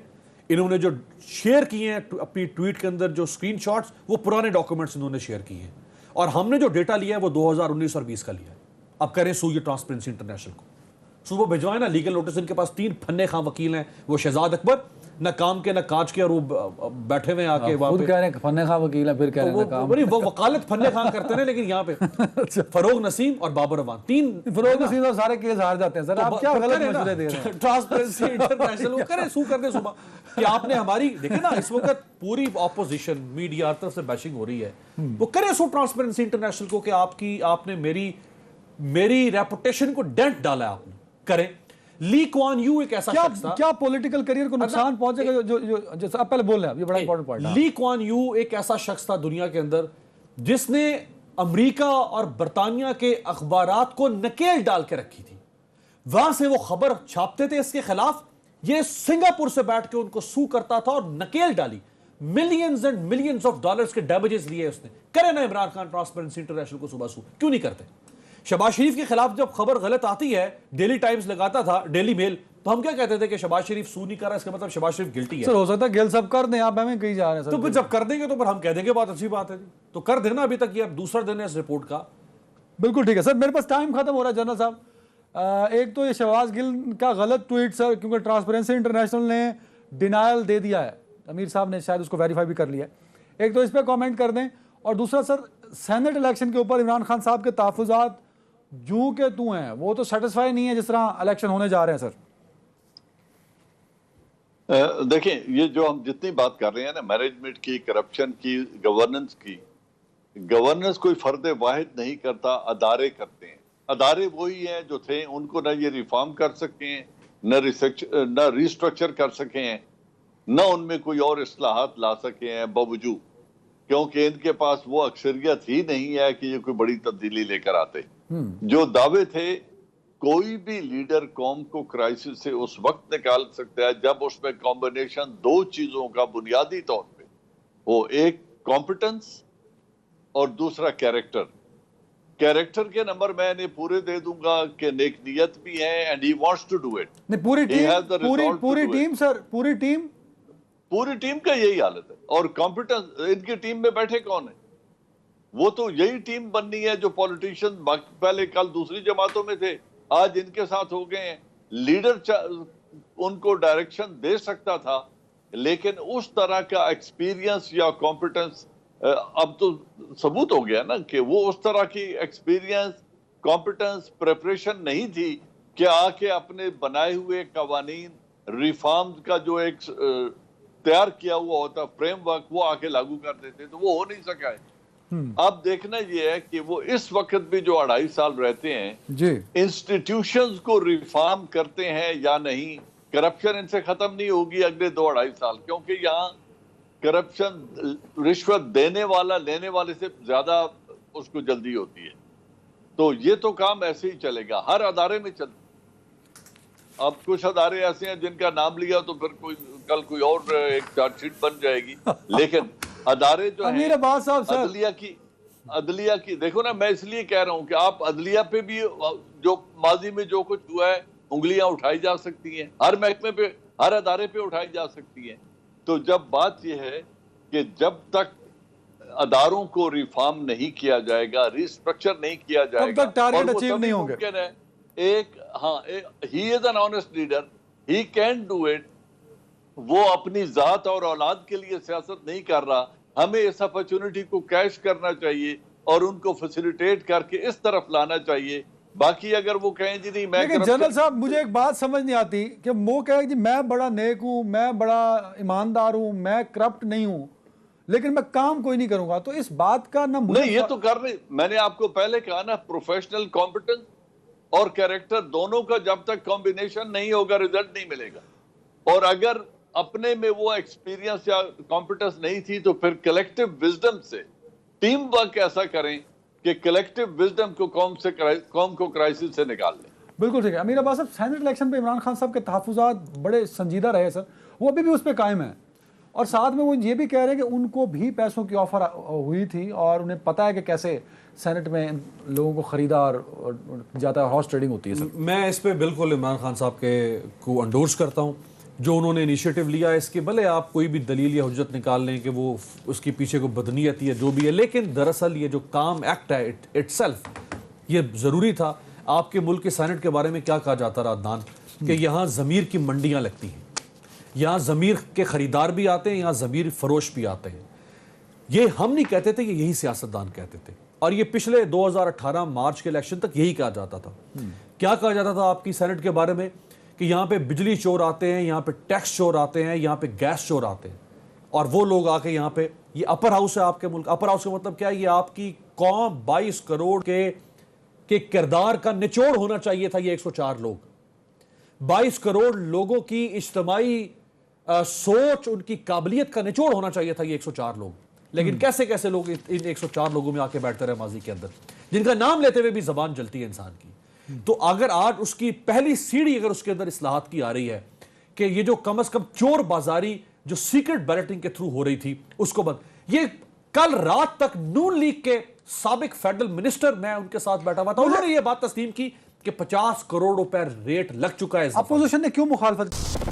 Speaker 2: انہوں نے جو شیئر کیے ہیں اپنی ٹویٹ کے اندر جو اسکرین شاٹس, وہ پرانے ڈاکومنٹس انہوں نے شیئر کیے ہیں, اور ہم نے جو ڈیٹا لیا ہے وہ 2019 اور 20 کا لیا ہے. اب کریں سو یہ ٹرانسپیرنسی انٹرنیشنل کو صبح بھجوائیں نا لیگل نوٹس. ان کے پاس 3 پھنے خواہ وکیل ہیں, وہ شہزاد اکبر, نہ کام کے نہ کانچ کے, اور وہ بیٹھے ہوئے آ کے وہاں
Speaker 1: خود کہہ رہے ہیں پھنے خواہ وکیل ہے, پھر کہہ رہے ہیں کام.
Speaker 2: وہ وکالت پھنے خواہ کرتے ہیں, لیکن یہاں پہ فروغ نسیم اور بابر امان 3
Speaker 1: فروغ نسیم اور سارے کیس ہار جاتے ہیں. سر آپ کیا غلط مشورے دے رہے ہیں؟
Speaker 2: ٹرانسپیرنسی انٹرنیشنل وہ کریں سو کر دیں صبح کہ آپ نے ہماری, دیکھیں نا اس وقت پوری اپوزیشن میڈیا ہر طرف سے بیشنگ ہو رہی ہے, وہ کریں سو ٹرانسپیرنسی انٹرنیشنل کو کہ آپ نے میری ریپوٹیشن کو ڈینٹ ڈالا ہے. آپ نے کریں. لی کوان یو ایک ایسا شخص تھا,
Speaker 1: کیا پولیٹیکل کریئر کو نقصان پہنچے گا جو آپ پہلے بول رہے ہیں, یہ بڑا امپورٹنٹ پوائنٹ ہے.
Speaker 2: لی کوان یو ایک ایسا شخص تھا دنیا کے اندر جس نے امریکہ اور برطانیہ کے اخبارات کو نکیل ڈال کے رکھی تھی. وہاں سے وہ خبر چھاپتے تھے اس کے خلاف, یہ سنگاپور سے بیٹھ کے ان کو سو کرتا تھا اور نکیل ڈالی. Millions and millions of dollars کے ڈیمیجز لیے اس نے. کرے نا عمران خان ٹرانسپیرنسی انٹرنیشنل کو صبح سو, کیوں نہیں کرتے؟ شہباز شریف کے خلاف جب خبر غلط آتی ہے, ڈیلی ٹائمز لگاتا تھا, ڈیلی میل, تو ہم کیا کہتے تھے کہ شہباز شریف سو نہیں کر رہا, اس کا مطلب شہباز شریف گلٹی ہے.
Speaker 1: سر ہو سکتا ہے گل سب کر دیں, آپ ہمیں کہیں جا رہے ہیں سر.
Speaker 2: تو پھر جب کر دیں گے تو پھر ہم کہہ دیں گے بہت اچھی بات ہے, تو کر دینا. ابھی تک یہ دوسرا دن ہے اس رپورٹ کا.
Speaker 1: بالکل ٹھیک ہے سر, میرے پاس ٹائم ختم ہو رہا ہے جنرل صاحب. ایک تو یہ شہباز گل کا غلط ٹویٹ سر, کیونکہ ٹرانسپیرنسی انٹرنیشنل نے ڈینائل دے دیا ہے, امیر صاحب نے شاید اس کو ویریفائی بھی کر لیا ہے. ایک تو اس پہ کامنٹ کر دیں, اور دوسرا سر سینٹ الیکشن کے اوپر عمران خان صاحب کے تحفظات جو کہ تو ہیں وہ تو سیٹسفائی نہیں ہے جس طرح الیکشن ہونے جا رہے ہیں. سر
Speaker 3: دیکھیں, یہ جو ہم جتنی بات کر رہے ہیں نا مینجمنٹ کی, کرپشن کی, گورننس کوئی فرد واحد نہیں کرتا, ادارے کرتے ہیں. ادارے وہی ہیں جو تھے, ان کو نہ یہ ریفارم کر سکے ہیں, نہ ریسٹرکچر کر سکے ہیں, نہ ان میں کوئی اور اصلاحات لا سکے ہیں, باوجود کیونکہ ان کے پاس وہ اکثریت ہی نہیں ہے کہ یہ کوئی بڑی تبدیلی لے کر آتے. جو دعوے تھے, کوئی بھی لیڈر قوم کو کرائسس سے اس وقت نکال سکتا ہے جب اس میں کمبینیشن 2 چیزوں کا بنیادی طور پہ وہ, ایک کمپٹنس اور دوسرا کیریکٹر. کیریکٹر کے نمبر میں نے پورے دے دوں گا کہ نیک نیت بھی ہے, and he wants to do it. پوری ٹیم کا یہی حالت ہے. اور کمپٹنس, ان کی ٹیم میں بیٹھے کون ہیں؟ وہ تو یہی ٹیم بننی ہے جو پولیٹیشین پہلے کل دوسری جماعتوں میں تھے, آج ان کے ساتھ ہو گئے ہیں. لیڈر ان کو ڈائریکشن دے سکتا تھا, لیکن اس طرح کا ایکسپیرینس یا کمپٹنس اب تو ثبوت ہو گیا نا کہ وہ اس طرح کی ایکسپیرینس, کمپٹنس, پریپریشن نہیں تھی کہ آ کے اپنے بنائے ہوئے قوانین, ریفارم کا جو ایک تیار کیا ہوا ہوتا فریم ورک, وہ آ کے لاگو کر دیتے. تو وہ ہو نہیں سکا ہے. اب دیکھنا یہ ہے کہ وہ اس وقت بھی جو 2.5 سال رہتے ہیں, انسٹیٹیوشنز کو ریفارم کرتے ہیں یا نہیں. کرپشن ان سے ختم نہیں ہوگی اگلے 2-2.5 سال, کیونکہ یہاں کرپشن رشوت دینے والا لینے والے سے زیادہ اس کو جلدی ہوتی ہے. تو یہ تو کام ایسے ہی چلے گا, ہر ادارے میں چلے. اب کچھ ادارے ایسے ہیں جن کا نام لیا تو پھر کل کوئی اور ایک چارج شیٹ بن جائے گی, لیکن ادارے جو ہیں عدلیہ کی دیکھو نا, میں اس لیے کہہ رہا ہوں کہ آپ عدلیہ پہ بھی جو ماضی میں جو کچھ ہوا ہے انگلیاں اٹھائی جا سکتی ہیں, ہر محکمے پہ, ہر ادارے پہ اٹھائی جا سکتی ہیں. تو جب بات یہ ہے کہ جب تک اداروں کو ریفارم نہیں کیا جائے گا, ریسٹرکچر نہیں کیا جائے گا,
Speaker 1: ٹارگیٹ اچیو نہیں ہوں گے.
Speaker 3: he is an honest leader, he can do it. وہ اپنی ذات اور اولاد کے لیے سیاست نہیں کر رہا. ہمیں اس اپرچونٹی کو کیش کرنا چاہیے اور ان کو فیسیلیٹیٹ کر کے اس طرف لانا چاہیے. باقی اگر وہ کہیں جی نہیں, میں
Speaker 1: جنرل صاحب مجھے ایک بات سمجھ نہیں آتی کہ وہ کہے جی میں بڑا نیک ہوں, میں بڑا ایماندار ہوں, میں کرپٹ نہیں ہوں, لیکن میں کام کوئی نہیں کروں گا. تو اس بات کا نہ
Speaker 3: نہیں, یہ تو کر رہے, میں نے آپ کو پہلے کہا نا, پروفیشنل کمپٹنس اور کیریکٹر دونوں کا جب تک کمبینیشن نہیں ہوگا ریزلٹ نہیں ملے گا. اور اگر اپنے میں وہ ایکسپیرینس یا کمپٹنس نہیں تھی تو پھر کلیکٹیو وزڈم سے ٹیم ورک ایسا کریں کہ کلیکٹیو وزڈم کو قوم کو کرائسس سے نکال لیں.
Speaker 1: بالکل ٹھیک ہے امیر عباس صاحب. سینٹ الیکشن پہ عمران خان صاحب کے تحفظات بڑے سنجیدہ رہے سر, وہ ابھی بھی اس پہ قائم ہیں, اور ساتھ میں وہ یہ بھی کہہ رہے ہیں کہ ان کو بھی پیسوں کی آفر ہوئی تھی اور انہیں پتہ ہے کہ کیسے سینٹ میں لوگوں کو خریدا اور جاتا ہے, ہارس ٹریڈنگ ہوتی ہے سر.
Speaker 2: میں اس پہ بالکل عمران خان صاحب کے کو انڈورس کرتا ہوں جو انہوں نے انیشیٹو لیا. اس کے بھلے آپ کوئی بھی دلیل یا حجت نکال لیں کہ وہ اس کے پیچھے کوئی بدنیتی ہے جو بھی ہے, لیکن دراصل یہ جو کام ایکٹ ہے اٹ سیلف یہ ضروری تھا. آپ کے ملک کے سینٹ کے بارے میں کیا کہا جاتا رہا عدنان, کہ یہاں ضمیر کی منڈیاں لگتی ہیں, یہاں ضمیر کے خریدار بھی آتے ہیں, یہاں ضمیر فروش بھی آتے ہیں. یہ ہم نہیں کہتے تھے, یہی سیاستدان کہتے تھے, اور یہ پچھلے 2018 مارچ کے الیکشن تک یہی کہا جاتا تھا. کیا کہا جاتا تھا آپ کی سینٹ کے بارے میں, کہ یہاں پہ بجلی چور آتے ہیں, یہاں پہ ٹیکس چور آتے ہیں, یہاں پہ گیس چور آتے ہیں, اور وہ لوگ آ کے یہاں پہ, یہ اپر ہاؤس ہے آپ کے ملک. اپر ہاؤس کا مطلب کیا ہے, یہ آپ کی قوم 22 کروڑ کے کردار کا نچوڑ ہونا چاہیے تھا. یہ 104 لوگ 22 کروڑ لوگوں کی اجتماعی سوچ, ان کی قابلیت کا نچوڑ ہونا چاہیے تھا یہ 104 لوگ. لیکن کیسے کیسے لوگ ان 104 لوگوں میں آ کے بیٹھتے رہے ماضی کے اندر, جن کا نام لیتے ہوئے بھی زبان جلتی ہے انسان کی. تو اگر آج اس کی پہلی سیڑھی اگر اس کے اندر اصلاحات کی آ رہی ہے کہ یہ جو کم از کم چور بازاری جو سیکرٹ بیلٹنگ کے تھرو ہو رہی تھی اس کو بند, یہ کل رات تک نون لیگ کے سابق فیڈرل منسٹر, میں ان کے ساتھ بیٹھا ہوا تھا, انہوں نے یہ بات تسلیم کی کہ 50 کروڑ روپے ریٹ لگ چکا ہے.
Speaker 1: اپوزیشن نے کیوں مخالفت